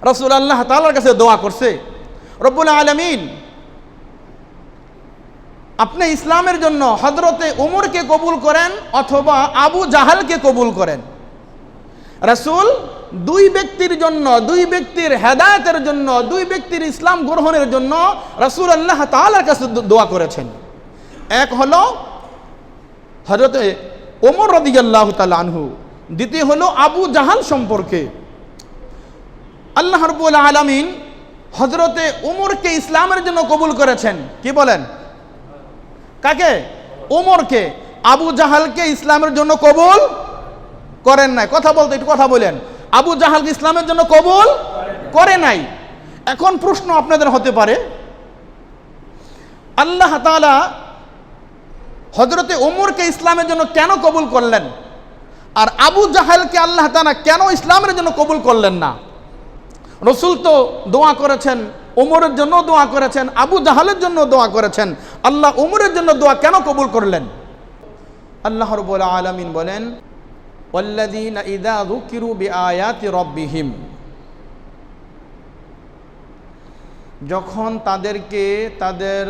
রাসূল আল্লাহ তাআলার কাছে দোয়া করছে, রব্বুল আলামিন আপনি ইসলামের জন্য হযরতে ওমরকে কবুল করেন অথবা আবু জাহালকে কবুল করেন। রাসূল দুই ব্যক্তির জন্য, দুই ব্যক্তির হেদায়েতের জন্য, দুই ব্যক্তির ইসলাম গ্রহণের জন্য রাসূল আল্লাহ তাআলার কাছে দোয়া করেছেন। এক হলো হযরতে ওমর রাদিয়াল্লাহু তাআলা আনহু, দ্বিতীয় হলো আবু জাহাল সম্পর্কে। আল্লাহ রাব্বুল আলামিন হযরতে ওমরকে ইসলামের জন্য কবুল করেছেন। কি বলেন? কাকে? ওমরকে। আবু জাহালকে ইসলামের জন্য কবুল করেন নাই। কথা বলতে একটু কথা বলেন। আবু জাহালকে ইসলামের জন্য কবুল করে নাই। এখন প্রশ্ন আপনাদের হতে পারে, আল্লাহ তাআলা হযরতে ওমরকে ইসলামের জন্য কেন কবুল করলেন, আর আবু জাহালকে আল্লাহ তাআলা কেন ইসলামের জন্য কবুল করলেন না? রাসূল তো দোয়া করেছেন, ওমরের জন্য দোয়া করেছেন, আবু জাহালের জন্য দোয়া করেছেন, আল্লাহ ওমরের জন্য দোয়া কেন কবুল করলেন? আল্লাহ রাব্বুল আলামিন বলেন, ওয়াল্লাযীনা ইযা যুকিরু বিআয়াতি রাব্বিহিম, যখন তাদেরকে তাদের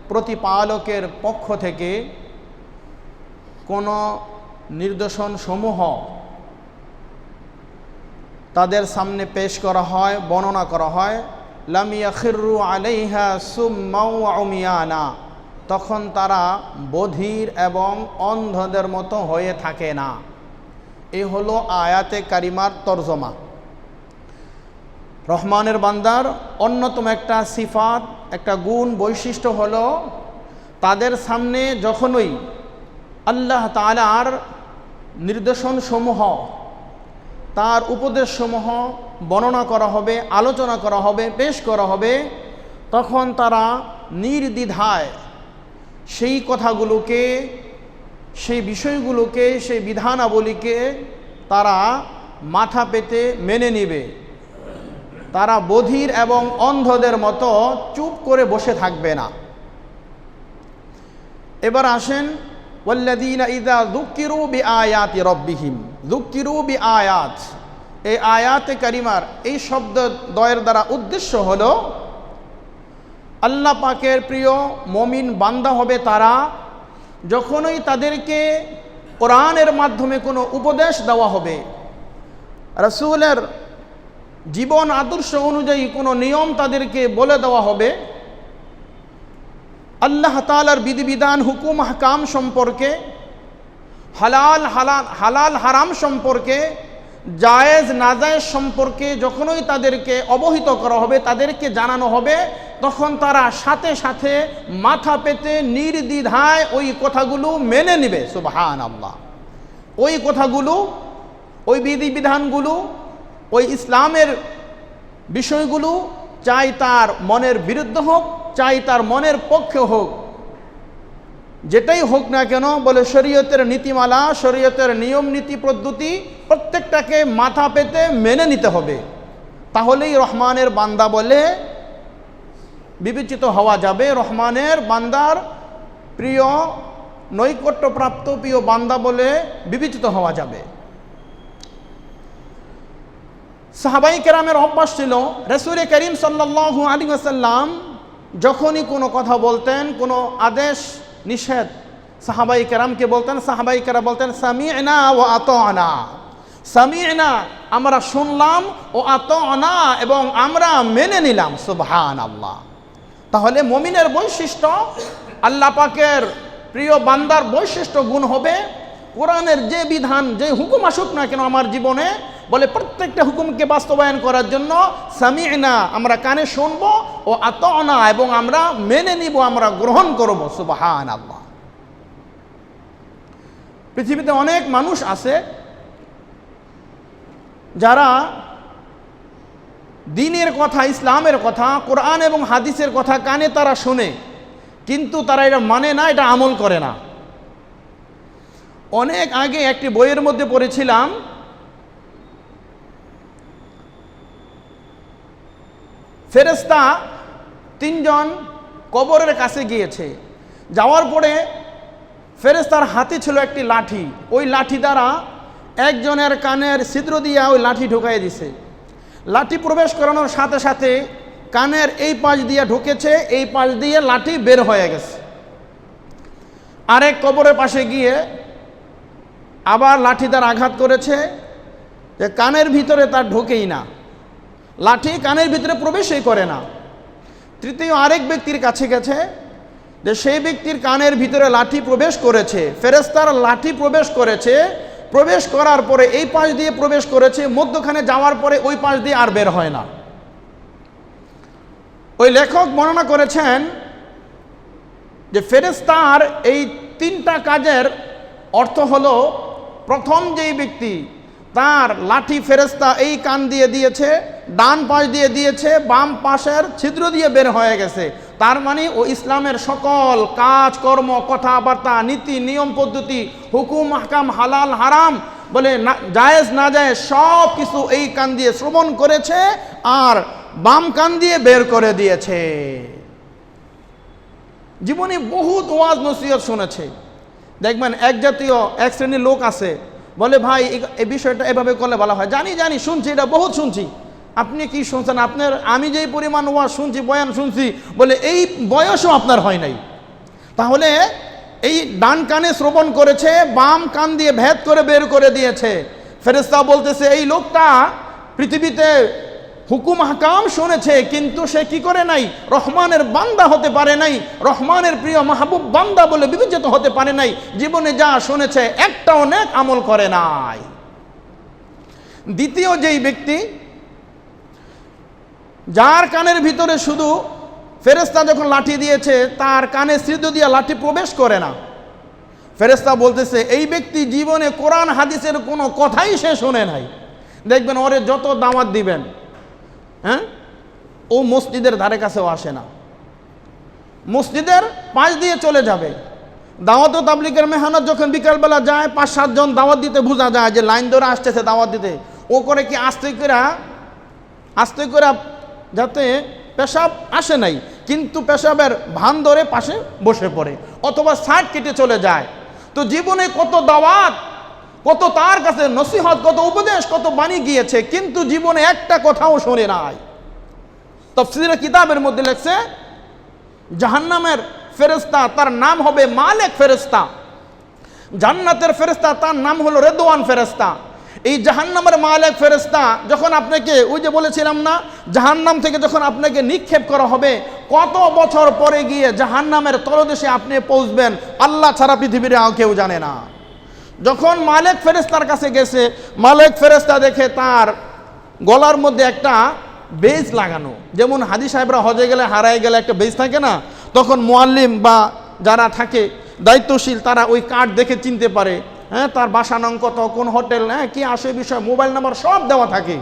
প্রতিপালকের পক্ষ থেকে কোনো নির্দেশন সমূহ তাদের সামনে পেশ করা হয়, বর্ণনা করা হয়, লাম ইয়াখিরু আলাইহা সুম্মা ওয়া উমিয়ানা, তখন তারা বধির এবং অন্ধদের মতো হয়ে থাকে না। এই হলো আয়াতে কারিমার তরজমা। রহমানের বান্দার অন্যতম একটা সিফাত, একটা গুণ, বৈশিষ্ট্য হলো তাদের সামনে যখনই আল্লাহ তাআলার নির্দেশনসমূহ, তার উপদেশসমূহ বর্ণনা করা হবে, আলোচনা করা হবে, পেশ করা হবে, তখন তারা নির্দ্বিধায় সেই কথাগুলোকে, সেই বিষয়গুলোকে, সেই বিধানাবলীকে তারা মাথা পেতে মেনে নেবে। তারা বধির এবং অন্ধদের মতো চুপ করে বসে থাকবে না। এবার আসেন, ওয়াল্লাযীনা ইযা যুকিরু বিআয়াতি রাব্বিহিম, যুকিরু বিআয়াত, এই আয়াতে কারিমার এই শব্দ দ্বয়ের দ্বারা উদ্দেশ্য হলো আল্লাহ পাকের প্রিয় মুমিন বান্দা হবে তারা, যখনই তাদেরকে কোরআনের মাধ্যমে কোনো উপদেশ দেওয়া হবে, রাসূলের জীবন আদর্শ অনুযায়ী কোনো নিয়ম তাদেরকে বলে দেওয়া হবে, আল্লাহ তাআলার বিধিবিধান, হুকুম আহকাম সম্পর্কে, হালাল হারাম সম্পর্কে, জায়েজ নাজায়েজ সম্পর্কে যখনই তাদেরকে অবহিত করা হবে, তাদেরকে জানানো হবে, তখন তারা সাথে সাথে মাথা পেতে নির্দ্বিধায় ওই কথাগুলো মেনে নেবে। সুবহানাল্লাহ। ওই কথাগুলো, ওই বিধিবিধানগুলো, ওই ইসলামের বিষয়গুলো, চাই তার মনের বিরুদ্ধে হোক, চাই তার মনের পক্ষে হোক, যেটাই হোক না কেন, বলে শরীয়তের নীতিমালা, শরীয়তের নিয়ম নীতি পদ্ধতি প্রত্যেকটাকে মাথা পেতে মেনে নিতে হবে। তাহলেই রহমানের বান্দা বলে বিবেচিত হওয়া যাবে, রহমানের বান্দার প্রিয় নৈকট্যপ্রাপ্ত প্রিয় বান্দা বলে বিবেচিত হওয়া যাবে। সাহাবাই কেরামের অভ্যাস ছিল, রাসূল করিম সাল্লাল্লাহু আলাইহি ওয়াসাল্লাম যখনই কোনো কথা বলতেন, কোনো আদেশ নিষেধ সাহাবাই কেরামকে বলতেন, সাহাবাই কেরাম বলতেন সামি'না ওয়া আতা'না, সামি'না আমরা শুনলাম, ও আতা'না এবং আমরা মেনে নিলাম। সুবহানাল্লাহ। তাহলে মুমিনের বৈশিষ্ট্য, আল্লাহ পাকের প্রিয় বান্দার বৈশিষ্ট্য গুণ হবে, কোরআনের যে বিধান, যে হুকুম আসুক না কেন আমার জীবনে, বলে প্রত্যেকটা হুকুমকে বাস্তবায়ন করার জন্য সামি'না আমরা কানে শুনবো, ও আতা'না এবং আমরা মেনে নিব, আমরা গ্রহণ করব। সুবহানাল্লাহ। পৃথিবীতে অনেক মানুষ আছে যারা দ্বীনের কথা, ইসলামের কথা, কোরআন এবং হাদিসের কথা কানে তারা শোনে, কিন্তু তারা এটা মানে না, এটা আমল করে না। অনেক আগে একটি বইয়ের মধ্যে পড়েছিলাম, ফেরেশতা তিনজন কবরের কাছে গিয়েছে, যাওয়ার পরে ফেরেশতার হাতে ছিল একটি লাঠি, ওই লাঠি দ্বারা একজনের কানের ছিদ্র দিয়া ওই লাঠি ঢুকাই দিছে। লাঠি প্রবেশ করানোর সাথে সাথে কানের এই পাশ দিয়ে ঢুকেছে, এই পাশ দিয়ে লাঠি বের হয়ে গেছে। আরেক কবরের পাশে গিয়ে আবার লাঠি তার আঘাত করেছে, যে কানের ভিতরে তার ঢোকেই না, লাঠি কানের ভিতরে প্রবেশই করে না। তৃতীয় আরেক ব্যক্তির কাছে গেছে, যে সেই ব্যক্তির কানের ভিতরে লাঠি প্রবেশ করেছে, ফেরেশতার লাঠি প্রবেশ করেছে, প্রবেশ করার পরে এই পাশ দিয়ে প্রবেশ করেছে, মধ্যখানে যাওয়ার পরে ওই পাশ দিয়ে আর বের হয় না। ওই লেখক বর্ণনা করেছেন যে ফেরেশতার এই তিনটা কাজের অর্থ হলো, প্রথম যেই ব্যক্তি তার লাঠি ফেরেশতা এই কান দিয়ে দিয়েছে, ডান পাশ দিয়ে দিয়েছে, বাম পাশের ছিদ্র দিয়ে বের হয়ে গেছে, তার মানে ও ইসলামের সকল কাজ কর্ম কথাবার্তা নীতি নিয়ম পদ্ধতি হুকুম আহকাম হালাল হারাম বলে জায়েজ না জায়েজ সব কিছু এই কান দিয়ে শ্রবণ করেছে আর বাম কান দিয়ে বের করে দিয়েছে। জীবনে বহুত ওয়াজ নসিহত শুনেছে। দেখবেন এক জাতীয় এক শ্রেণীর লোক আছে, বলে ভাই এই বিষয়টা এভাবে করলে ভালো হয়। জানি জানি, শুনছি, এটা বহুত শুনছি। আপনি কি শুনছেন? আপনার আমি যেই পরিমাণ ওয়াজ শুনছি, বয়ান শুনছি, বলে এই বয়সও আপনার হয় নাই। তাহলে এই ডান কানে শ্রবণ করেছে, বাম কান দিয়ে ভেদ করে বের করে দিয়েছে। ফেরেশতা বলতেছে এই লোকটা পৃথিবীতে হুকুম হাকাম শুনেছে, কিন্তু সে কি করে নাই? রহমানের বান্দা হতে পারে নাই, রহমানের প্রিয় মাহবুব বান্দা বলে বিবেচিত হতে পারে নাই। জীবনে যা শুনেছে একটাও নেক আমল করে নাই। দ্বিতীয় যেই ব্যক্তি, যার কানের ভিতরে শুধু ফেরেশতা যখন লাঠি দিয়েছে তার কানে ছিদ্র দিয়ে লাঠি প্রবেশ করে না, ফেরেশতা বলতেছে এই ব্যক্তি জীবনে কোরআন হাদিসের কোনো কথাই সে শোনে নাই। দেখবেন ওরে যত দাওয়াত দিবেন, হ্যাঁ, ও মসজিদের ধারে কাছেও আসে না, মসজিদের পাশ দিয়ে চলে যাবে। দাওয়াত ও তাবলীগের মেহনত যখন বিকালবেলা যায়, 5-7 জন দাওয়াত দিতে, বোঝা যায় যে লাইন ধরে আসতেছে দাওয়াত দিতে। ও করে কি আস্তে করে যাতে পেশাব আসে নাই, কিন্তু পেশাবের ভান ধরে পাশে বসে পড়ে অথবা সাইড কেটে চলে যায়। তো জীবনে কত দাওয়াত, কত তার কাছে নসিহত, কত উপদেশ, কত বাণী গিয়েছে, কিন্তু জীবনে একটা কথাও শোনে নাই। তাফসীরের কিতাবের মধ্যে লেখছে জাহান্নামের ফেরেশতা তার নাম হবে মালেক ফেরেশতা, জান্নাতের ফেরেশতা তার নাম হলো রেদওয়ান ফেরেশতা। এই জাহান্নামের মালেক ফেরেশতা যখন আপনাকে, ওই যে বলেছিলাম না, জাহান্নাম থেকে যখন আপনাকে নিক্ষেপ করা হবে, কত বছর পরে গিয়ে জাহান্নামের তলদেশে আপনি পৌঁছবেন আল্লাহ ছাড়া পৃথিবীর আর কেউ জানে না। যখন মালেক ফেরেশতার কাছে গেছে, মালেক ফেরেশতা দেখে তার গলার মধ্যে একটা বেজ লাগানো, যেমন হাজি সাহেবরা হজে গেলে হারায় গেলে একটা বেজ থাকে না, তখন মুআল্লিম বা যারা থাকে দায়িত্বশীল তারা ওই কার্ড দেখে চিনতে পারে, হ্যাঁ, তার বাসা নং কত, কোন হোটেল, হ্যাঁ, কি আসে বিষয়, মোবাইল নাম্বার সব দেওয়া থাকে।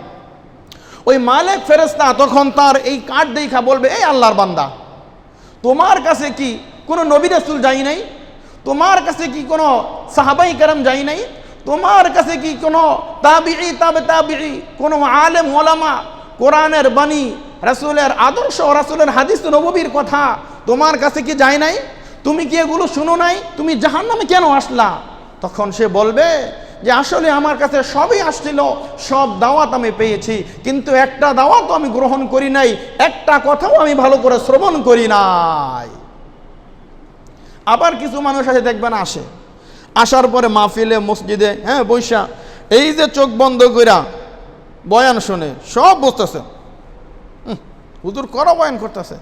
ওই মালেক ফেরেশতা তখন তার এই কার্ড দেখা বলবে, এই আল্লাহর বান্দা, তোমার কাছে কি কোনো নবী রাসূল যাই নাই? তোমার কাছে কি কোনো সাহাবাই কেরাম যাই নাই? তোমার কাছে কি কোনো তাবিঈ তাবে তাবিঈ, কোনো আলেম ওলামা কোরআনের বাণী, রাসূলের আদর্শ, রাসূলের হাদিস নববীর কথা তোমার কাছে কি যায় নাই? তুমি কি এগুলো শুনো নাই? তুমি জাহান্নামে কেন আসলা? তখন সে বলবে যে আসলে আমার কাছে সবই আসছিল, সব দাওয়াত আমি পেয়েছি, কিন্তু একটা দাওয়াতও আমি গ্রহণ করি নাই, একটা কথাও আমি ভালো করে শ্রবণ করি নাই। আবার কিছু মানুষ আছে দেখবেন আসে, আসার পরে মাহফিলে মসজিদে, হ্যাঁ, বৈশা এই যে চোখ বন্ধ কইরা বয়ান শুনে সব বুঝতেছে, হুজুর করো বয়ান করতেছে,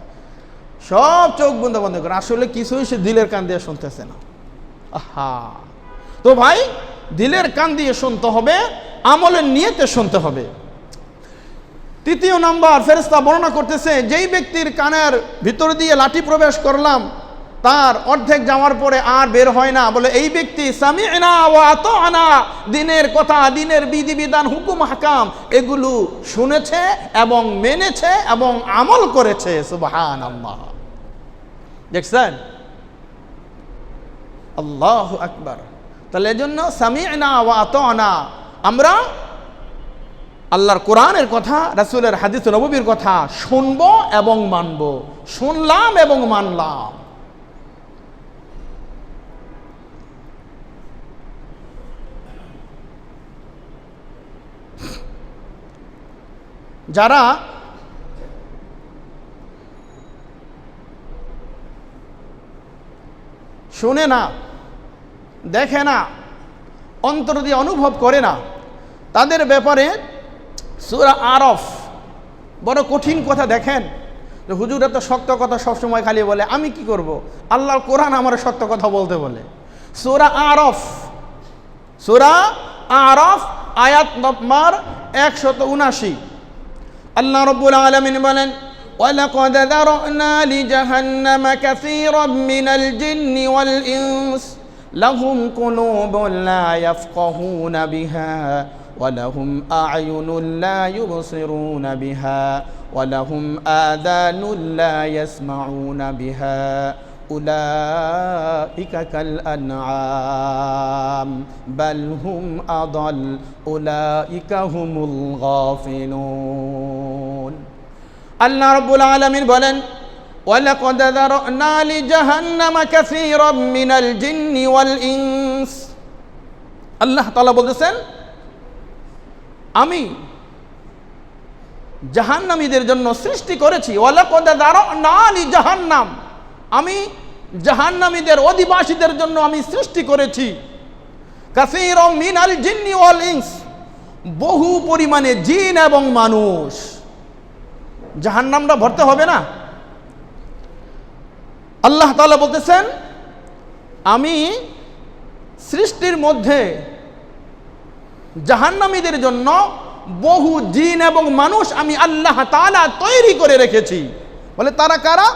সব চোখ বন্ধ করে, আসলে কিছুই সে দিলের কান দিয়ে শুনতেছে না। আহা, তো ভাই দিলের কান দিয়ে শুনতে হবে, আমলের নিয়তে শুনতে হবে। তৃতীয় নাম্বার ফেরেশতা বর্ণনা করতেছে, যেই ব্যক্তির কানের ভিতর দিয়ে লাঠি প্রবেশ করলাম তার অর্ধেক যাওয়ার পরে আর বের হয় না, বলে এই ব্যক্তি সামি'না ওয়া আতা'না, দিনের কথা, দিনের বিধিবিধান, হুকুম হাকাম এগুলো শুনেছে এবং মেনেছে এবং আমল করেছে। সুবহানাল্লাহ, দেখছেন? আল্লাহু আকবার। তাহলে এজন্য সামি'না ওয়া আতা'না, আমরা আল্লাহর কোরআনের কথা, রাসূলের হাদিস নববীর কথা শুনবো এবং মানবো, শুনলাম এবং মানলাম। যারা শুনে না, দেখে না, অন্তর দিয়ে অনুভব করে না, তাদের ব্যাপারে সূরা আরফ বড় কঠিন কথা। দেখেন যে হুজুর এত শক্ত কথা সবসময় খালি বলে, আমি কি করব? আল্লাহর কোরআন আমার সত্য কথা বলতে বলে। সূরা আরফ আয়াত নম্বর 179। আল্লাহ রাব্বুল আলামিন বলেন, وَلَقَدْ ذَرَأْنَا لِجَهَنَّمَ كَثِيرًا مِنَ الْجِنِّ وَالْإِنسِ لَهُمْ قُلُوبٌ لَا يَفْقَهُونَ بِهَا وَلَهُمْ أَعْيُنٌ لَا يُبْصِرُونَ بِهَا وَلَهُمْ آذَانٌ لَا يَسْمَعُونَ بِهَا أُولَئِكَ كَالْأَنْعَامِ بَلْ هُمْ أَضَلُّ أُولَئِكَ هُمُ الْغَافِلُونَ। আল্লাহ রাব্বুল আলামিন বলেন, ওয়ালাকাদ যারানা লিজাহান্নামা কাসীরাম মিনাল জিন্নি ওয়াল ইনস। আল্লাহ তাআলা বলতেছেন, আমি জাহান্নামীদের জন্য সৃষ্টি করেছি। ওয়ালাকাদ যারানা লিজাহান্নাম, আমি জাহান্নামীদের অধিবাসীদের জন্য আমি সৃষ্টি করেছি। কাসীরাম মিনাল জিন্নি ওয়াল ইনস, বহু পরিমাণে জিন এবং মানুষ। জাহান্নামটা ভরতে হবে না? আল্লাহ তাআলা বলতেছেন, আমি সৃষ্টির মধ্যে জাহান্নামীদের জন্য বহু জিন এবং মানুষ আমি আল্লাহ তাআলা তৈরি করে রেখেছি। বলে তারা কারা?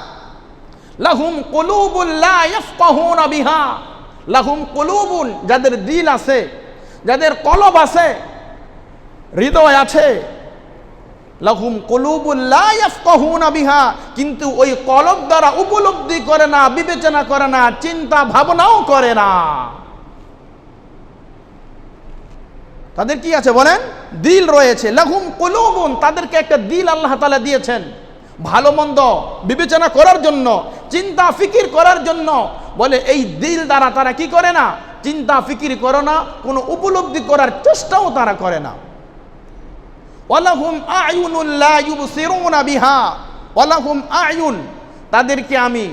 লাহুম কুলুবুন লা ইয়াফকাহুনা বিহা, লাহুম কুলুবুন, যাদের দিল আছে, যাদের কলব আছে, হৃদয় আছে। লাহুম কুলুবুন লা ইয়াফকাহুনা বিহা, কিন্তু ওই কলব দ্বারা উপলব্ধি করে না, বিবেচনা করে না, চিন্তা ভাবনাও করে না। তাদের কি আছে বলেন? দিল রয়েছে। লাহুম কুলুবুন, তাদেরকে একটা দিল আল্লাহ তাআলা দিয়েছেন ভালো মন্দ বিবেচনা করার জন্য, চিন্তা ফিকির করার জন্য। বলে এই দিল দ্বারা তারা কি করে না? চিন্তা ফিকির করে না, কোনো উপলব্ধি করার চেষ্টাও তারা করে না। ওয়ালাহুম আ'য়ুনুন লা ইউবসিরুনা বিহা, ওয়ালাহুম আ'য়ুন, তাদেরকে আমি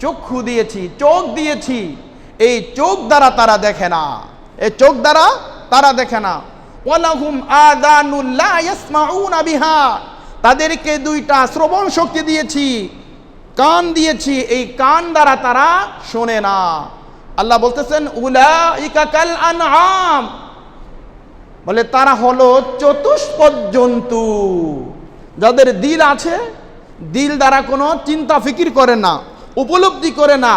চক্ষু দিয়েছি, চোখ দিয়েছি, এই চোখ দ্বারা তারা দেখে না, এই চোখ দ্বারা তারা দেখে না। ওয়ালাহুম আযানুন লা ইয়াসমাউনা বিহা, তাদেরকে দুইটা শ্রবণ শক্তি দিয়েছি, কান দিয়েছি, এই কান দ্বারা তারা শোনে না। আল্লাহ বলতেছেন, উলাইকা কাল আনআম, বলে তারা হলো চতুষ্পদ জন্তু। যাদের দিল আছে, দিল দ্বারা কোনো চিন্তা ফিকির করে না, উপলব্ধি করে না,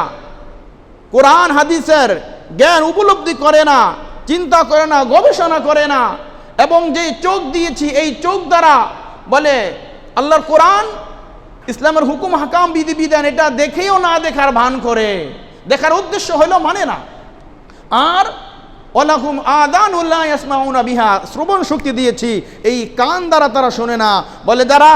কোরআন হাদিসের জ্ঞান উপলব্ধি করে না, চিন্তা করে না, গবেষণা করে না। এবং যে চোখ দিয়েছি, এই চোখ দ্বারা বলে আল্লাহর কোরআন, ইসলামের হুকুম হাকাম বিধিবিধান এটা দেখেও না দেখার ভান করে, দেখার উদ্দেশ্য হলো মানে না। আর ওয়ালাহুম আযানুন লা ইয়াসমাউনা বিহা, শ্রবণ শক্তি দিয়েছি, এই কান দ্বারা তারা শোনে না। বলে যারা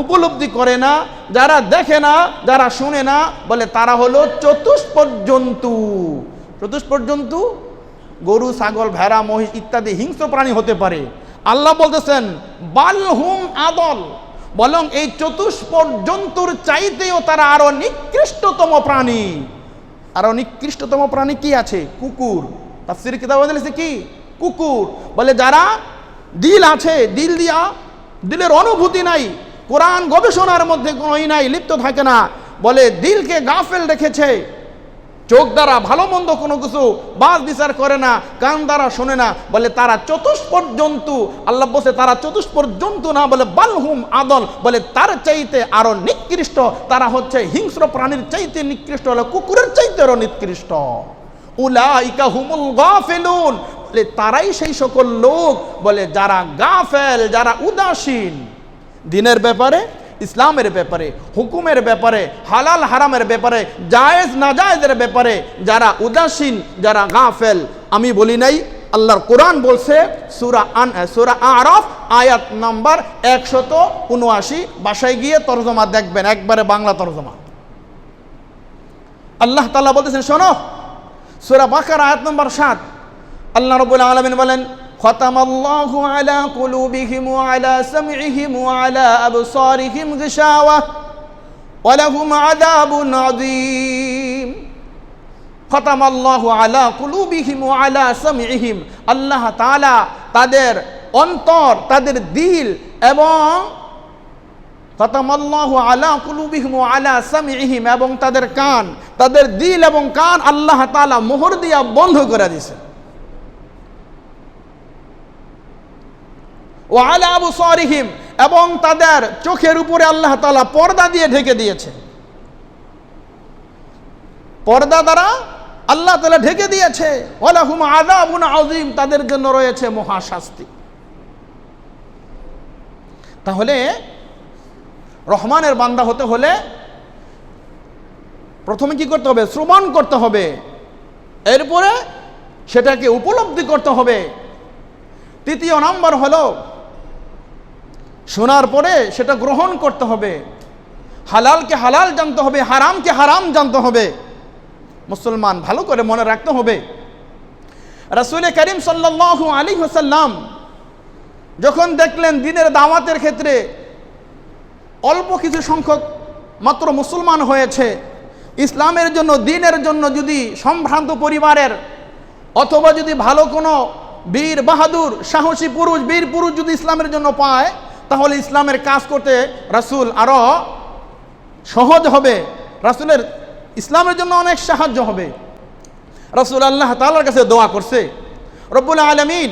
উপলব্ধি করে না, যারা দেখে না, যারা শুনে না, বলে তারা হলো চতুষ্পদ জন্তু। চতুষ্পদ জন্তু গরু, ছাগল, ভেড়া, মহিষ ইত্যাদি হিংস্র প্রাণী হতে পারে। আল্লাহ বলতেছেন বালহুম আদল, বরং এই চতুষ্পদ জন্তুর চাইতেও তারা আরো নিকৃষ্টতম প্রাণী। আরো নিকৃষ্টতম প্রাণী কি আছে? কুকুর। তাফসীর কিতাবে বলেছে কি? কুকুর। বলে যারা দিল আছে, দিল দিয়া দিলের অনুভূতি নাই, কোরআন গবেষণার মধ্যে কোনোই নাই, লিপ্ত থাকে না, বলে দিলকে গাফেল রেখেছে, চোখ দ্বারা ভালো মন্দ কোনো কিছু বাজ বিচার করে না, কান দ্বারা শোনে না, বলে তারা চতুষ্পদ জন্তু। আল্লাহ বলছে তারা চতুষ্পদ জন্তু না, বলে বালহুম আদল, বলে তার চাইতে আরো নিকৃষ্ট। তারা হচ্ছে হিংস্র প্রাণীর চাইতে নিকৃষ্ট, হলো কুকুরের চাইতে আরো নিকৃষ্ট। উলাইকা হুমুল গাফিলুন, বলে তারাই সেই সকল লোক বলে যারা গাফেল, যারা উদাসীন দিনের ব্যাপারে, ইসলামের ব্যাপারে, হুকুমের ব্যাপারে, হালাল হারামের ব্যাপারে, জায়েজ নাজায়েজের ব্যাপারে যারা উদাসীন, যারা গাফেল। আমি বলি নাই, আল্লাহর কোরআন বলছে সূরা আরাফ আয়াত নাম্বার 179। বাসায় গিয়ে তরজমা দেখবেন, একবারে বাংলা তরজমা। আল্লাহ তাআলা বলতেছেন, শোনো, সূরা বাকারা আয়াত নাম্বার 7, আল্লাহ রাব্বুল আলামিন বলেন খতামাল্লাহু আলা কুলুবিহিম ওয়া আলা সামইহিম ওয়া আলা আবসারিহিম গিশাওয়া ওয়া লাহুম আযাবুন আযীম। খতামাল্লাহু আলা কুলুবিহিম ওয়া আলা সামইহিম, আল্লাহ তাআলা তাদের অন্তর, তাদের দিল এবং খতামাল্লাহু আলা কুলুবিহিম ওয়া আলা সামইহিম, এবং তাদের কান, তাদের দিল এবং কান আল্লাহ তাআলা মোহর দিয়া বন্ধ করে দিয়েছে। ওয়া আলা আবসারিহিম, এবং তাদের চোখের উপরে আল্লাহ তাআলা পর্দা দিয়ে ঢেকে দিয়েছে। পর্দা দ্বারা আল্লাহ তাআলা ঢেকে দিয়েছে। ওয়া লাহুম আযাবুন আযীম, তাদের জন্য রয়েছে মহাশাস্তি। তাহলে রহমানের বান্দা হতে হলে প্রথমে কি করতে হবে? শ্রবণ করতে হবে, এরপরে সেটাকে উপলব্ধি করতে হবে। তৃতীয় নাম্বার হলো শোনার পরে সেটা গ্রহণ করতে হবে। হালালকে হালাল জানতে হবে, হারামকে হারাম জানতে হবে। মুসলমান ভালো করে মনে রাখতে হবে, রাসূল করিম সাল্লাল্লাহু আলাইহি ওয়াসাল্লাম যখন দেখলেন দিনের দাওয়াতের ক্ষেত্রে অল্প কিছু সংখ্যক মাত্র মুসলমান হয়েছে, ইসলামের জন্য, দ্বীনের জন্য যদি সম্ভ্রান্ত পরিবারের অথবা যদি ভালো কোনো বীর বাহাদুর সাহসী পুরুষ, বীর পুরুষ যদি ইসলামের জন্য পায়, তাহলে ইসলামের কাজ করতে রাসূল আরো সহজ হবে, রাসূলের ইসলামের জন্য অনেক সাহায্য হবে। রাসূল আল্লাহ তাআলার কাছে দোয়া করছে, রব্বুল আলামিন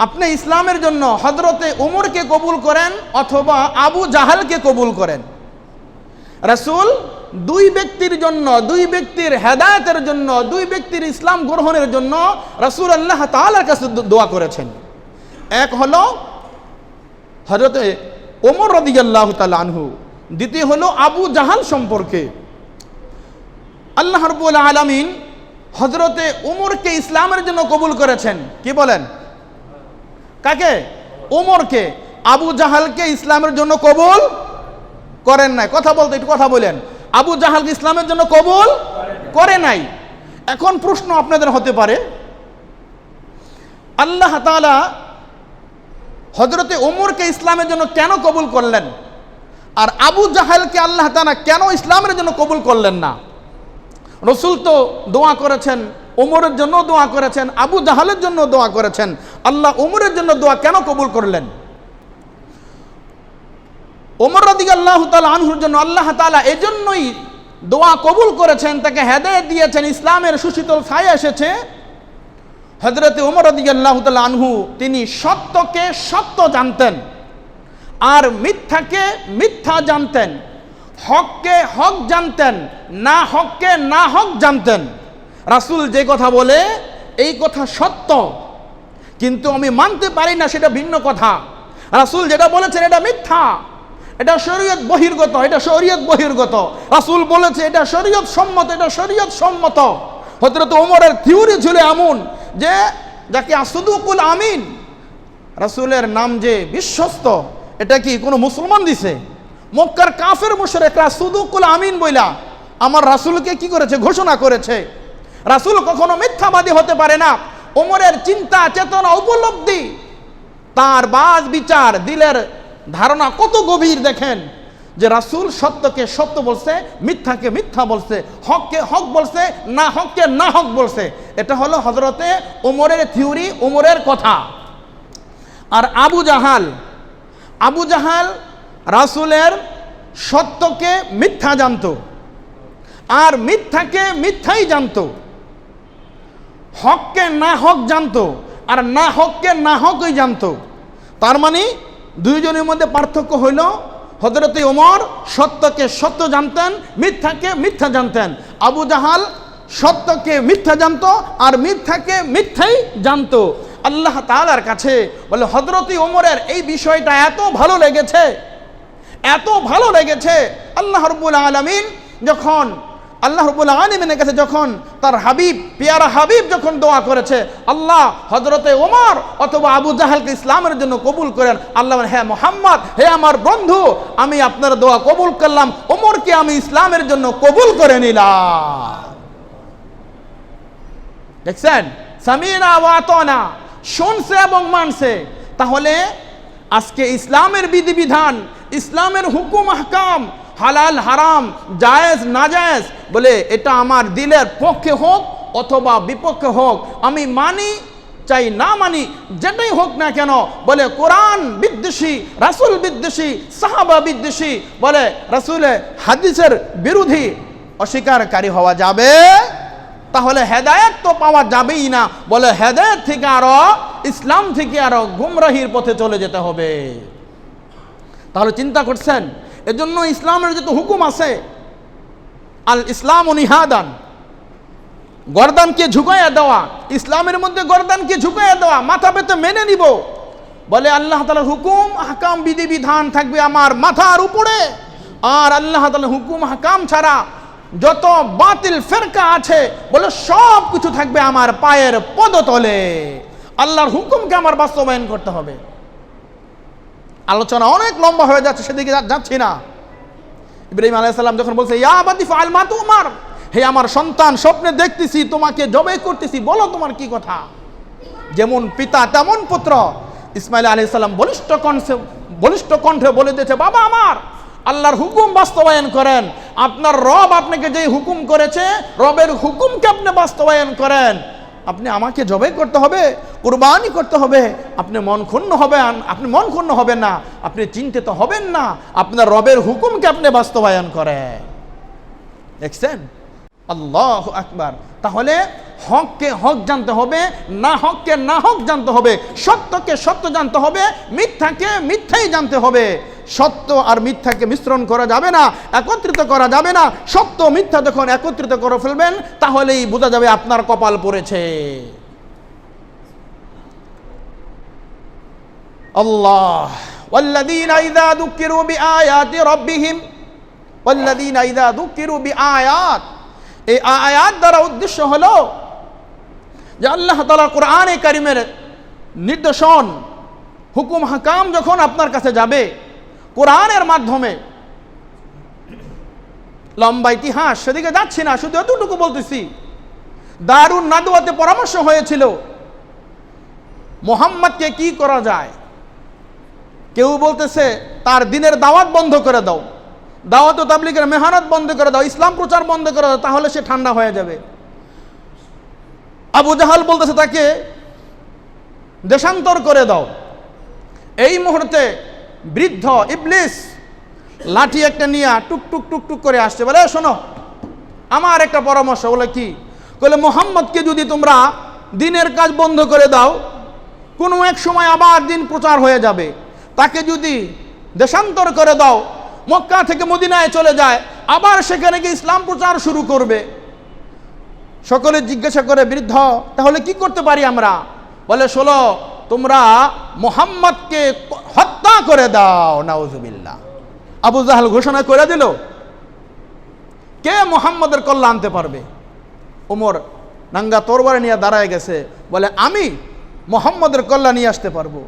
আপনি ইসলামের জন্য হযরতে ওমরকে কবুল করেন অথবা আবু জাহালকে কবুল করেন। রাসূল দুই ব্যক্তির জন্য, দুই ব্যক্তির হেদায়েতের জন্য, দুই ব্যক্তির ইসলাম গ্রহণের জন্য রাসূল আল্লাহ তাআলার কাছে দোয়া করেছেন। এক হলো হযরতে ওমর রাদিয়াল্লাহু তাআলা আনহু, দ্বিতীয় হলো আবু জাহাল সম্পর্কে। আল্লাহ রাব্বুল আলামিন হযরতে ওমরকে ইসলামের জন্য কবুল করেছেন। কি বলেন? কাকে? ওমরকে। আবু জাহালকে ইসলামের জন্য কবুল করেন নাই। কথা বলতে একটু কথা বলেন। আবু জাহালকে ইসলামের জন্য কবুল করে নাই। এখন প্রশ্ন আপনাদের হতে পারে, আল্লাহ তাআলা হযরতে ওমরকে ইসলামের জন্য কেন কবুল করলেন, আর আবু জাহালকে আল্লাহ তাআলা কেন ইসলামের জন্য কবুল করলেন না? রাসূল তো দোয়া করেছেন, ওমরের জন্য দোয়া করেছেন, আবু জাহালের জন্য দোয়া করেছেন, আল্লাহ ওমরের জন্য দোয়া কেন কবুল করলেন? ওমর রাদিয়াল্লাহু তাআলা আনহুর জন্য আল্লাহ তাআলা এজন্যই দোয়া কবুল করেছেন, তাকে হেদায়েত দিয়েছেন, ইসলামের সুশীতল ছায়া এসেছে। হযরতে ওমর রাদিয়াল্লাহু তাআলা আনহু তিনি সত্যকে সত্য জানতেন, আর মিথ্যাকে মিথ্যা জানতেন, হককে হক জানতেন, না হককে না হক জানতেন। রাসূল যে কথা বলে এই কথা সত্য, কিন্তু আমি মানতে পারি না, সেটা ভিন্ন কথা। রাসূল যেটা বলেছেন এটা মিথ্যা, এটা শরীয়ত বহির্গত, এটা শরীয়ত বহির্গত। রাসূল বলেছে এটা শরীয়ত সম্মত, এটা শরীয়ত সম্মত। হযরত ওমরের থিওরি ছিল এমন যে যাকে আসদুকুল আমিন, রাসূলের নাম যে বিশ্বস্ত, এটা কি কোনো মুসলমান দিছে? মক্কার কাফের মুশরিকরা আসদুকুল আমিন বইলা আমার রাসূলকে কি করেছে? ঘোষণা করেছে। রাসূল কখনো মিথ্যাবাদী হতে পারে না। ওমরের চিন্তা চেতনা উপলব্ধি, তার বাজ বিচার, দিলের ধারণা কত গভীর দেখেন, যে রাসূল সত্যকে সত্য বলছে, মিথ্যাকে মিথ্যা বলছে, হককে হক বলছে, না হককে না হক বলছে। এটা হলো হযরতে ওমরের থিওরি, ওমরের কথা। আর আবু জাহাল রাসূলের সত্যকে মিথ্যা জানতো, আর মিথ্যাকে মিথ্যাই জানতো, হককে না হক জানতো, আর না হককে না হকই জানতো। তার মানে দুইজনের মধ্যে পার্থক্য হইল, হযরতে ওমর সত্যকে সত্য জানতেন, মিথ্যাকে মিথ্যা জানতেন। আবু জাহাল সত্যকে মিথ্যা জানতো আর মিথ্যাকে মিথ্যাই জানতো। আল্লাহ তাআলার কাছে বলে হযরতে ওমরের এই বিষয়টা এত ভালো লেগেছে, এত ভালো লেগেছে, আল্লাহ রাব্বুল আলামিন যখন আল্লাহ রাব্বুল আলামিনের কাছে যখন তার হাবিব, পেয়ারা হাবিব যখন দোয়া করেছে, আল্লাহ হযরতে ওমর অথবা আবু জাহালকে ইসলামের জন্য কবুল করেন। আল্লাহ বলেন, হে মুহাম্মদ, হে আমার বন্ধু, আমি আপনার দোয়া কবুল করলাম, ওমরকে আমি ইসলামের জন্য কবুল করে নিলাম। দেখছেন সামিনা ওয়া আতানা, শুনছে এবং মানছে। তাহলে আজকে ইসলামের বিধিবিধান, ইসলামের হুকুম আহকাম, হালাল হারাম, জায়েজ নাজায়েজ, বলে এটা আমার দিলের পক্ষে হোক অথবা বিপক্ষে হোক, আমি মানি চাই না মানি, যেটাই হোক না কেন, বলে কোরআন বিদ্বেষী, রাসূল বিদ্বেষী, সাহাবা বিদ্বেষী, বলে রাসূলের হাদিসের বিরোধী অস্বীকারী হওয়া যাবে? তাহলে হেদায়েত তো পাওয়া যাবেই না, বলে হেদায়েত থেকে আরো, ইসলাম থেকে আরো গুমরাহির পথে চলে যেতে হবে। তাহলে চিন্তা করছেন, এজন্য ইসলামের যত হুকুম আছে, আল ইসলাম নিহাদান, গর্দানকে ঝুঁকাইয়া দেওয়া, ইসলামের মধ্যে গর্দানকে ঝুঁকাইয়া দেওয়া, মাথা পেতে মেনে নিব। বলে আল্লাহ তাআলার হুকুম আহকাম বিধিবিধান থাকবে আমার মাথার উপরে, আর আল্লাহ তাআলার হুকুম আহকাম ছাড়া যত বাতিল ফিরকা আছে, বলে সব কিছু থাকবে আমার পায়ের পদতলে। আল্লাহর হুকুমকে আমার বাস্তবায়ন করতে হবে। আলোচনা অনেক লম্বা হয়ে যাচ্ছে, সেদিকে যাচ্ছি না। ইব্রাহিম আলাইহিস সালাম যখন বলছে ইয়া আবাতি ফাআল মা তুমার, হে আমার সন্তান, স্বপ্নে দেখতেছি তোমাকে জবাই করতেছি, বলো তোমার কি কথা। যেমন পিতা তেমন পুত্র। ইসমাইল আলাইহিস সালাম বলিষ্ঠ কণ্ঠে বলে দিয়েছে, বাবা আমার, আল্লাহর হুকুম বাস্তবায়ন করেন। আপনার রব আপনাকে যে হুকুম করেছে, রবের হুকুমকে আপনি বাস্তবায়ন করেন। আপনি আমাকে জবাই করতে হবে, কুরবানি করতে হবে, আপনি মন ক্ষুণ্ণ হবেন না, আপনি চিন্তিত হবেন না, আপনার রবের হুকুমকে আপনি বাস্তবায়ন করেন। দেখছেন? আল্লাহু আকবার। তাহলে হককে হক জানতে হবে, না হককে না হক জানতে হবে, সত্যকে সত্য জানতে হবে, মিথ্যাকে মিথ্যাই জানতে হবে। সত্য আর মিথ্যাকে মিশ্রণ করা যাবে না, একত্রিত করা যাবে না। সত্য মিথ্যা যখন একত্রিত করে ফেলবেন, তাহলেই বোঝা যাবে আপনার কপাল পড়েছে। আল্লাহ ওয়াল্লাযীনা ইযা যুকিরু বিআয়াতি রাব্বিহিম, ওয়াল্লাযীনা ইযা যুকিরু বিআয়াত, এই আয়াত দ্বারা উদ্দেশ্য হলো যে আল্লাহ তাআলা কোরআনে কারিমের নির্দেশন, হুকুম হাকাম যখন আপনার কাছে যাবে কোরআনের মাধ্যমে, লম্বা ইতিহাস সেদিকে যাচ্ছি না, শুধু এতটুকু বলতেছি। দারুন নাদওয়াতে পরামর্শ হয়েছিল মুহাম্মদকে কি করা যায়। কেউ বলতেছে তার দিনের দাওয়াত বন্ধ করে দাও, দাওয়াত ও তাবলীগের মেহনত বন্ধ করে দাও, ইসলাম প্রচার বন্ধ করে দাও, তাহলে সে ঠান্ডা হয়ে যাবে। আবু জাহাল বলতেছে তাকে দেশান্তর করে দাও। এই মুহূর্তে বৃদ্ধ ইবলিস লাঠি একটা নিয়ে টুক টুক টুক টুক করে আসছে, বলে শোনো আমার একটা পরামর্শ। বলে কি? বলে মুহাম্মদকে যদি তোমরা দিনের কাজ বন্ধ করে দাও, কোনো এক সময় আবার দিন প্রচার হয়ে যাবে। তাকে যদি দেশান্তর করে দাও, মক্কা থেকে মদিনায় চলে যায়, আবার সেখানে গিয়ে ইসলাম প্রচার শুরু করবে। সকলে জিজ্ঞাসা করে, বৃদ্ধ তাহলে কি করতে পারি আমরা? বলে শোনো, তোমরা মুহাম্মদকে হত্যা করে দাও। নাউজুবিল্লাহ। আবু জাহাল ঘোষণা করে দিল, কে মুহাম্মদের কল্লা আনতে পারবে? ওমর নাঙ্গা তরবারি নিয়ে দাঁড়ায় গেছে, বলে আমি মুহাম্মদের কল্লা নিয়ে আসতে পারবো।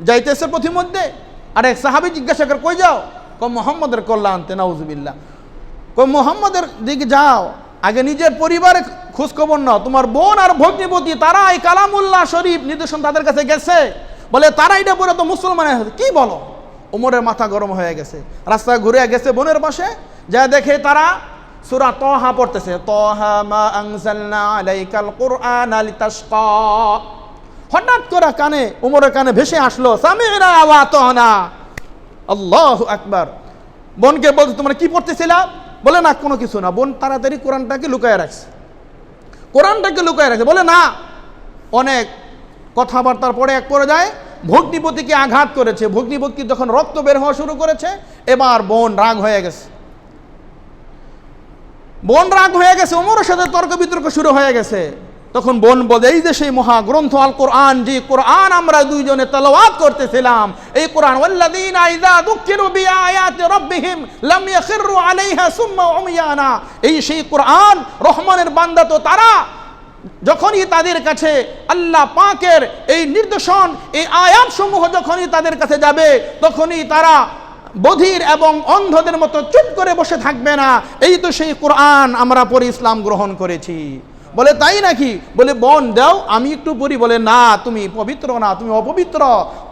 যাইতেছে পথিমধ্যে আর এক সাহাবী জিজ্ঞাসা করে, কই যাও? মুহাম্মদের কল্লা আনতে। নাউজুবিল্লাহ। মুহাম্মদের দিকে যাও, আগে নিজের পরিবারের খোঁজ খবর নাও। তোমার বোন আর ভগ্নিপতি তারা এই কালামুল্লাহ শরীফ নির্দেশন তাদের কাছে গেছে, বলে তারা এটা পরে তো মুসলমান। কি বলো? ওমরের মাথা গরম হয়ে গেছে। রাস্তায় ঘুরে গেছে বোনের পাশে, যা দেখে তারা সূরা তাহা পড়তেছে, তাহা মা আনজালনা আলাইকাল কুরআনা লিতাশকা। হঠাৎ করে কানে, ওমরের কানে ভেসে আসলো সামি'না ওয়া আতা'না। আল্লাহু আকবার। বোনকে বলতে, তোমরা কি পড়তেছিলা? বলে না কোনো কিছু না। বোন তাড়াতাড়ি কোরআনটাকে লুকায় রাখছে, বলে না। অনেক কথাবার্তার পরে এক পর্যায়ে ভগ্নিপতিকে আঘাত করেছে। ভগ্নিপতি যখন রক্ত বের হওয়া শুরু করেছে, এবার বোন রাগ হয়ে গেছে। ওমরের সাথে তর্ক বিতর্ক শুরু হয়ে গেছে। তখন বোন বলে, এই যে সেই মহাগ্রন্থ আল কোরআন, যে কোরআন আমরা দুইজনে তেলাওয়াত করতেছিলাম, এই কোরআন, ওয়াল্লাযীনা ইযা যুকিরু বিআয়াতি রাব্বিহিম লাম ইয়াখিরু আলাইহা সুম্মা উমিয়ানা, এই সেই কোরআন, রহমানের বান্দা তো তারা, যখনই তাদের কাছে আল্লাহ পাকের এই নির্দেশন, এই আয়াত সমূহ যখনই তাদের কাছে যাবে, তখনই তারা বধির এবং অন্ধদের মতো চুপ করে বসে থাকবে না। এই তো সেই কোরআন আমরা পরে ইসলাম গ্রহণ করেছি। বলে তাই নাকি? বলে বোন দাও আমি একটু পড়ি। বলে না, তুমি পবিত্র না, তুমি অপবিত্র,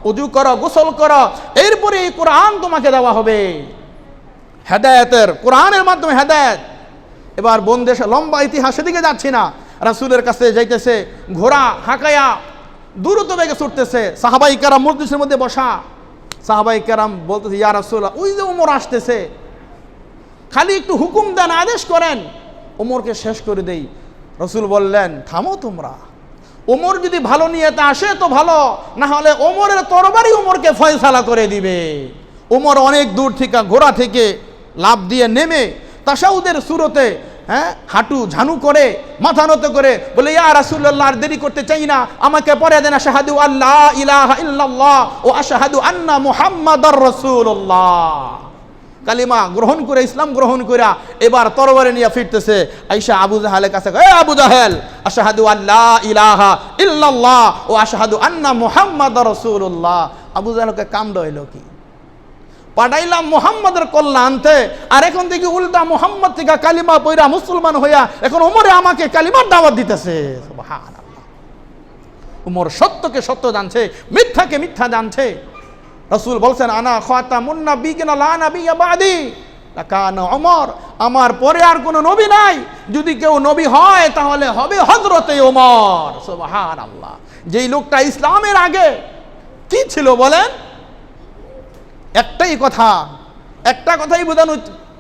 ওযু করো, গোসল করো, এরপরে এই কোরআন তোমাকে দেওয়া হবে। হেদায়েতের, কোরআনের মাধ্যমে হেদায়েত। এবার বোন দেশে লম্বা ইতিহাস, দিকে যাচ্ছি না, রাসূলের কাছে যাইতেছে, ঘোড়া হাঁকায়া দ্রুত বেগে ছুটতেছে, সাহাবাই কেরাম মজলিসের মধ্যে বসা, সাহাবাই কেরাম বলতেছে ইয়া রাসূলুল্লাহ, ওই যে ওমর আসতেছে, খালি একটু হুকুম দেন, আদেশ করেন, ওমরকে শেষ করে দেই। রাসূল বললেন থামো তোমরা, ওমর যদি ভালো নিয়তে আসে তো ভালো, না হলে ওমরের তরবারি ওমরকে ফয়সালা করে দিবে। ওমর অনেক দূর থেকে ঘোড়া থেকে লাফ দিয়ে নেমে তাশাহুদের সূরতে হাঁটু ঝানু করে মাথা নত করে বলে ইয়া রাসূলুল্লাহ, আর দেরি করতে চাই না, আমাকে পড়ে দেন আশহাদু আল্লা ইলাহা ইল্লাল্লাহ ও আশহাদু আন্না মুহাম্মাদার রাসূলুল্লাহ। কালিমা গ্রহণ করে, ইসলাম গ্রহণ করে এবার তরবারি নিয়ে ফিরতেছে। আয়েশা আবু জাহেলের কাছে, এ আবু জাহেল, আশহাদু আল্লা ইলাহা ইল্লাল্লাহ ও আশহাদু আন্না মুহাম্মাদার রাসূলুল্লাহ। আবু জাহেলকে কামড় হইল কি? পাঠাইলাম মুহাম্মাদের কল্যাণ আনতে, আর এখন থেকে উল্টা মুহাম্মদ থেকে কালিমা পয়রা মুসলমান হইয়া এখন ওমরে আমাকে কালিমার দাওয়াত দিতেছে। সুবহানাল্লাহ। ওমর সত্যকে সত্য জানছে, মিথ্যাকে মিথ্যা জানছে। রাসূল বলছেন আনা খাতামুন নাবিয়িন লা নাবিয়্যা বাদি, লাকানা ওমর, আমার পরে আর কোনো নবী নাই, যদি কেউ নবী হয় তাহলে হবে হযরতে ওমর। সুবহানাল্লাহ। যেই লোকটা ইসলামের আগে কি ছিল বলেন?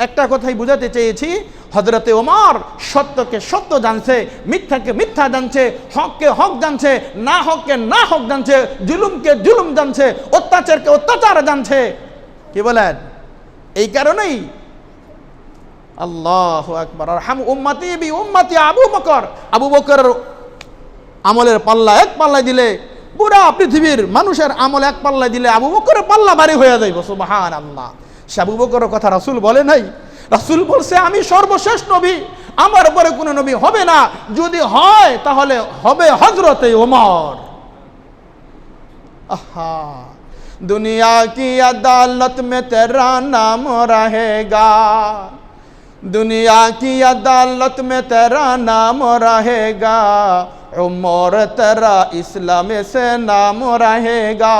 একটা কথাই বোঝাতে চেয়েছি, হযরতে ওমর সত্যকে সত্য জানছে, মিথ্যাকে মিথ্যা জানছে, হককে হক জানছে, না হককে না হক জানছে, জুলুমকে জুলুম জানছে, অত্যাচারকে অত্যাচার জানছে। কি বলেন? এই কারণেই আল্লাহু আকবার, আরহাম উম্মতি বি উম্মতি আবু বকর, আবু বকরের আমলের পাল্লা এক পাল্লায় দিলে, পুরা পৃথিবীর মানুষের আমল এক পাল্লায় দিলে আবু বকরের পাল্লা ভারী হয়ে যাইব। সুবহানাল্লাহ। সে আবু বকরের কথা রাসূল বলে নাই, রাসূল বলছে আমি সর্বশেষ নবী, আমার পরে কোনো নবী হবে না, যদি হয় তাহলে হবে হযরতে ওমর। আহা, দুনিয়া কি আদালত মে তেরা নাম রহেগা, दुनिया की अदालत में तेरा नाम रहेगा, उमर तेरा इस्लाम से नाम रहेगा,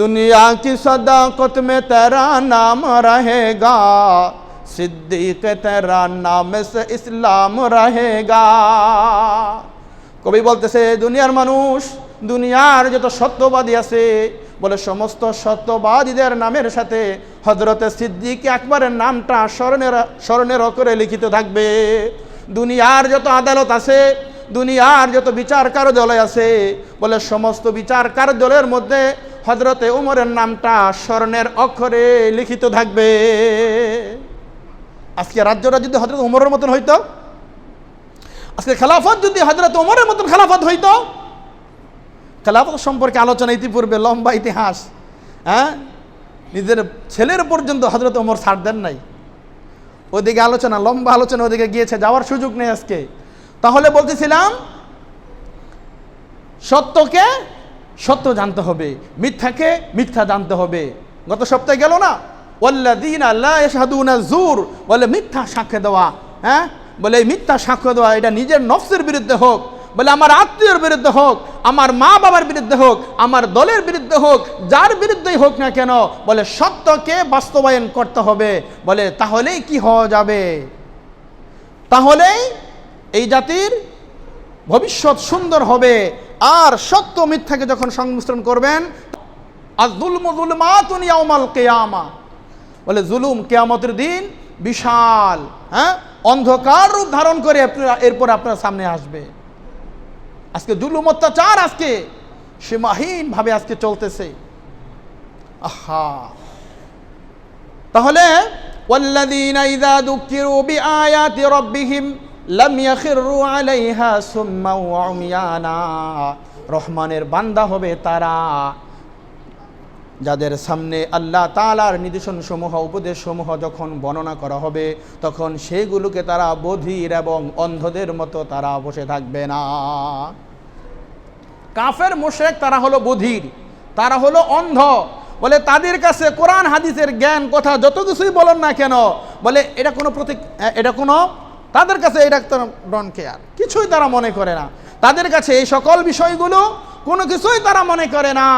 दुनिया की सदाकत में तेरा नाम रहेगा, सिद्दीक तेरा नाम से इस्लाम रहेगा। কবি বলতেছে দুনিয়ার মানুষ, দুনিয়ার যত সত্যবাদী আছে, বলে সমস্ত সত্যবাদীদের নামের সাথে হযরতে সিদ্দিক আকবরের নামটা স্মরণের অক্ষরে লিখিত থাকবে। দুনিয়ার যত আদালত আছে, দুনিয়ার যত বিচার কার্যালয় আছে, বলে সমস্ত বিচার কার্যালয়ের মধ্যে হযরতে ওমরের নামটা স্মরণের অক্ষরে লিখিত থাকবে। আজকে রাজ্যটা যদি হযরত ওমরের মতন হইতো, আজকে খেলাফত যদি হযরত ওমরের মতন খেলাফত হইতো, খেলাফত সম্পর্কে আলোচনা ইতিপূর্বে লম্বা ইতিহাস, নিজের ছেলের পর্যন্ত হযরত ওমর ছাড় দেন নাই। ওদিকে আলোচনা, লম্বা আলোচনা ওদিকে গিয়েছে, যাওয়ার সুযোগ নেই আজকে। তাহলে বলতেছিলাম সত্যকে সত্য জানতে হবে, মিথ্যাকে মিথ্যা জানতে হবে। গত সপ্তাহে গেল না, ওয়াল্লাযীনা লা ইয়াশহাদুনা যুর, বলে মিথ্যা সাক্ষ্য দেওয়া, বলে এই মিথ্যা সাক্ষ্য দেওয়া এটা নিজের নফসের বিরুদ্ধে হোক, বলে আমার আত্মীয়ের বিরুদ্ধে হোক, আমার মা বাবার বিরুদ্ধে হোক, আমার দলের বিরুদ্ধে হোক, যার বিরুদ্ধেই হোক না কেন, বলে সত্যকে বাস্তবায়ন করতে হবে। বলে তাহলেই কি হওয়া যাবে? তাহলেই এই জাতির ভবিষ্যৎ সুন্দর হবে। আর সত্য মিথ্যাকে যখন সংমিশ্রণ করবেন, আয-যুলমু যুলমাতুন ইয়াউমাল কিয়ামা, বলে জুলুম কিয়ামতের দিন বিশাল অন্ধকার রূপ ধারণ করে এরপর আপনার সামনে আসবে। আজকে জুলুম অত্যাচার আজকে সীমাহীন ভাবে আজকে চলতেছে। আহা, তাহলে ওয়াল্লাযীনা ইযা যুকিরু বিআয়াতি রাব্বিহিম লাম ইয়াখিরু আলাইহা সুম্মা ওয়া উমিয়ানা, রহমানের বান্দা হবে তারা যাদের সামনে আল্লাহ তাআলার নির্দেশনসমূহ, উপদেশসমূহ যখন বর্ণনা করা হবে, তখন সেগুলোকে তারা বধির এবং অন্ধদের মতো তারা বসে থাকবে না। কাফের মুশরিক তারা হলো বধির, তারা হলো অন্ধ। বলে তাদের কাছে কোরআন হাদিসের জ্ঞান কথা যত কিছুই বলেন না কেন, বলে এটা কোনো তাদের কাছে এই ডাক্তার ডোন্ট কেয়ার, কিছুই তারা মনে করে না। তাদের কাছে এই সকল বিষয়গুলো কোনো কিছুই তারা মনে করে না।